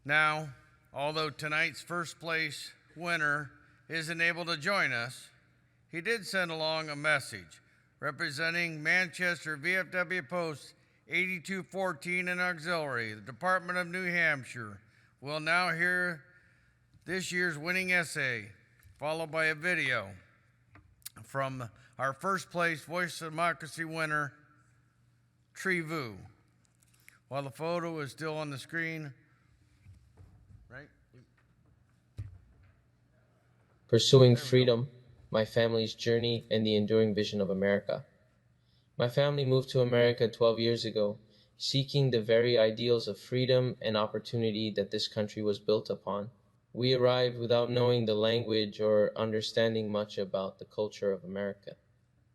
Now, although tonight's first place winner isn't able to join us, he did send along a message representing Manchester VFW Post 8214 and Auxiliary, the Department of New Hampshire. We'll now hear this year's winning essay, followed by a video from our first place Voice of Democracy winner, Tri Vu. While the photo is still on the screen, right? Pursuing Freedom, My Family's Journey and the Enduring Vision of America. My family moved to America 12 years ago, seeking the very ideals of freedom and opportunity that this country was built upon. We arrived without knowing the language or understanding much about the culture of America.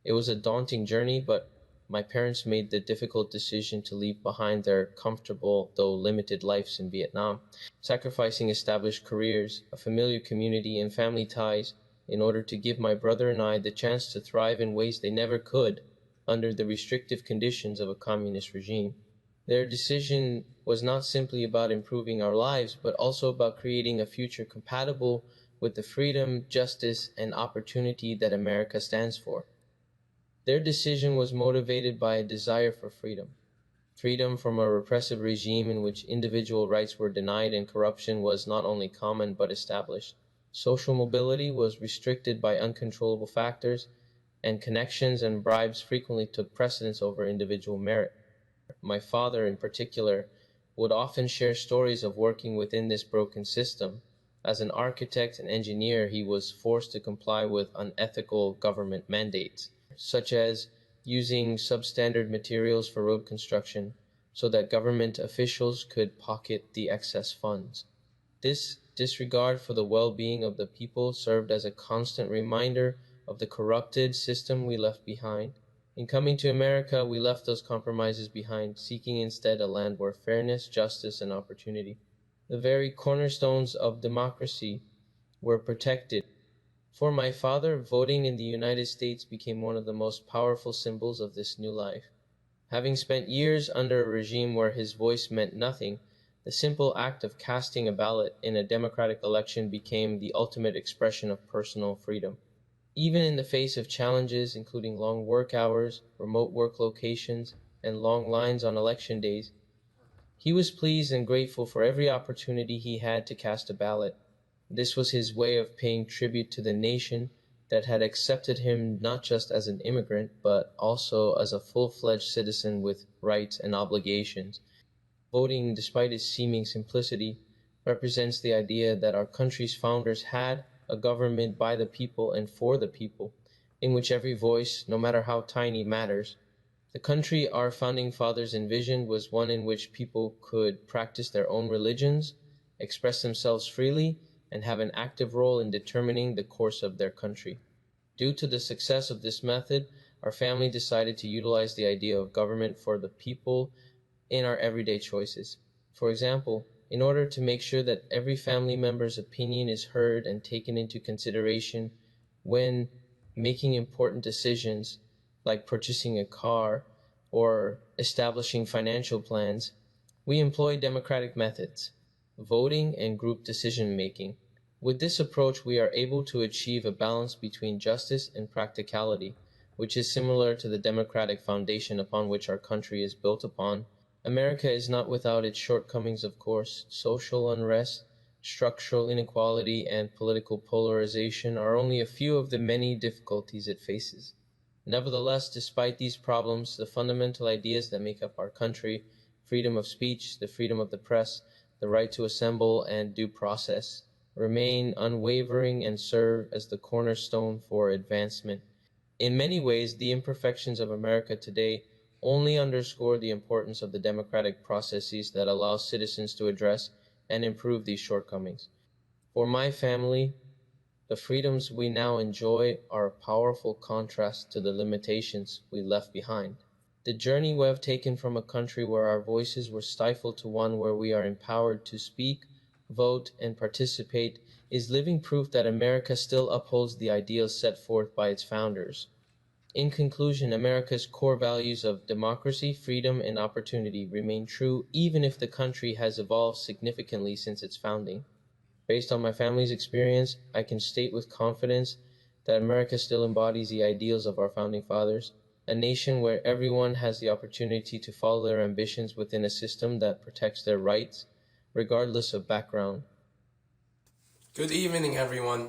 It was a daunting journey, but my parents made the difficult decision to leave behind their comfortable, though limited lives in Vietnam, sacrificing established careers, a familiar community, and family ties in order to give my brother and I the chance to thrive in ways they never could under the restrictive conditions of a communist regime. Their decision was not simply about improving our lives, but also about creating a future compatible with the freedom, justice, and opportunity that America stands for. Their decision was motivated by a desire for freedom. Freedom from a repressive regime in which individual rights were denied and corruption was not only common but established. Social mobility was restricted by uncontrollable factors, and connections and bribes frequently took precedence over individual merit. My father, in particular, would often share stories of working within this broken system. As an architect and engineer, he was forced to comply with unethical government mandates, such as using substandard materials for road construction so that government officials could pocket the excess funds. This disregard for the well-being of the people served as a constant reminder of the corrupted system we left behind. In coming to America, we left those compromises behind, seeking instead a land where fairness, justice, and opportunity, the very cornerstones of democracy, were protected. For my father, voting in the United States became one of the most powerful symbols of this new life. Having spent years under a regime where his voice meant nothing, the simple act of casting a ballot in a democratic election became the ultimate expression of personal freedom. Even in the face of challenges including long work hours, remote work locations, and long lines on election days, he was pleased and grateful for every opportunity he had to cast a ballot. This was his way of paying tribute to the nation that had accepted him not just as an immigrant, but also as a full-fledged citizen with rights and obligations. Voting, despite its seeming simplicity, represents the idea that our country's founders had a government by the people and for the people, in which every voice, no matter how tiny, matters. The country our founding fathers envisioned was one in which people could practice their own religions, express themselves freely, and have an active role in determining the course of their country. Due to the success of this method, our family decided to utilize the idea of government for the people in our everyday choices. For example, in order to make sure that every family member's opinion is heard and taken into consideration when making important decisions like purchasing a car or establishing financial plans, we employ democratic methods, voting and group decision making. With this approach, we are able to achieve a balance between justice and practicality, which is similar to the democratic foundation upon which our country is built upon. America is not without its shortcomings, of course. Social unrest, structural inequality, and political polarization are only a few of the many difficulties it faces. Nevertheless, despite these problems, the fundamental ideas that make up our country, freedom of speech, the freedom of the press, the right to assemble, and due process, remain unwavering and serve as the cornerstone for advancement. In many ways, the imperfections of America today only underscore the importance of the democratic processes that allow citizens to address and improve these shortcomings. For my family, the freedoms we now enjoy are a powerful contrast to the limitations we left behind. The journey we have taken from a country where our voices were stifled to one where we are empowered to speak, vote, and participate is living proof that America still upholds the ideals set forth by its founders. In conclusion, America's core values of democracy, freedom, and opportunity remain true even if the country has evolved significantly since its founding. Based on my family's experience, I can state with confidence that America still embodies the ideals of our founding fathers, a nation where everyone has the opportunity to follow their ambitions within a system that protects their rights, regardless of background. Good evening, everyone.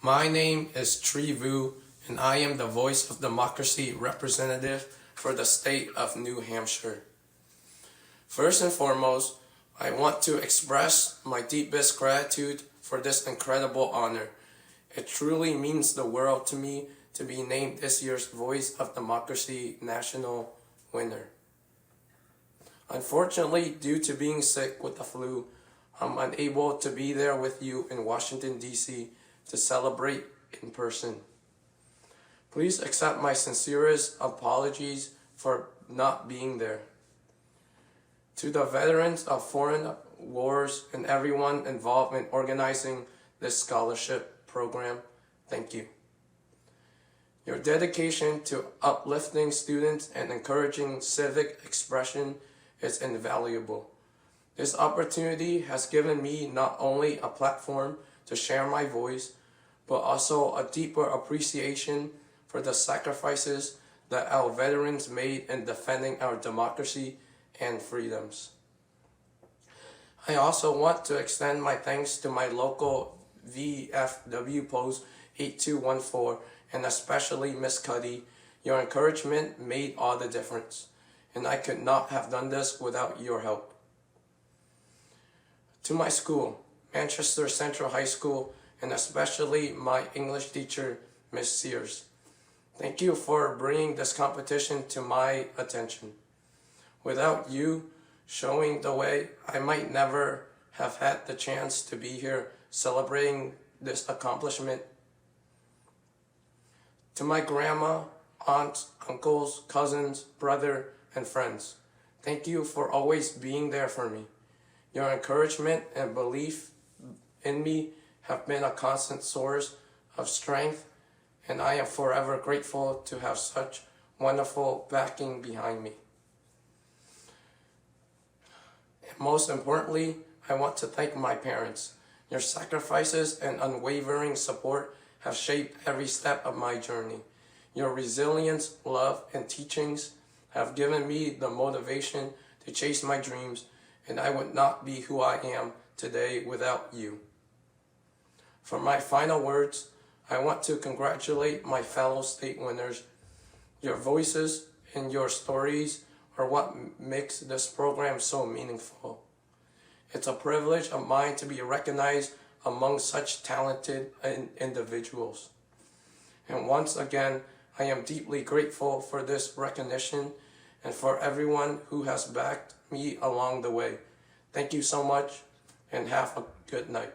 My name is Tri Vu, and I am the Voice of Democracy representative for the state of New Hampshire. First and foremost, I want to express my deepest gratitude for this incredible honor. It truly means the world to me to be named this year's Voice of Democracy National winner. Unfortunately, due to being sick with the flu, I'm unable to be there with you in Washington, D.C. to celebrate in person. Please accept my sincerest apologies for not being there. To the veterans of foreign wars and everyone involved in organizing this scholarship program, thank you. Your dedication to uplifting students and encouraging civic expression is invaluable. This opportunity has given me not only a platform to share my voice, but also a deeper appreciation for the sacrifices that our veterans made in defending our democracy and freedoms. I also want to extend my thanks to my local VFW Post 8214 and especially Miss Cuddy. Your encouragement made all the difference, and I could not have done this without your help. To my school, Manchester Central High School, and especially my English teacher, Miss Sears. Thank you for bringing this competition to my attention. Without you showing the way, I might never have had the chance to be here celebrating this accomplishment. To my grandma, aunts, uncles, cousins, brother, and friends, thank you for always being there for me. Your encouragement and belief in me have been a constant source of strength, and I am forever grateful to have such wonderful backing behind me. And most importantly, I want to thank my parents. Your sacrifices and unwavering support have shaped every step of my journey. Your resilience, love, and teachings have given me the motivation to chase my dreams, and I would not be who I am today without you. For my final words, I want to congratulate my fellow state winners. Your voices and your stories are what makes this program so meaningful. It's a privilege of mine to be recognized among such talented individuals. And once again, I am deeply grateful for this recognition and for everyone who has backed me along the way. Thank you so much, and have a good night.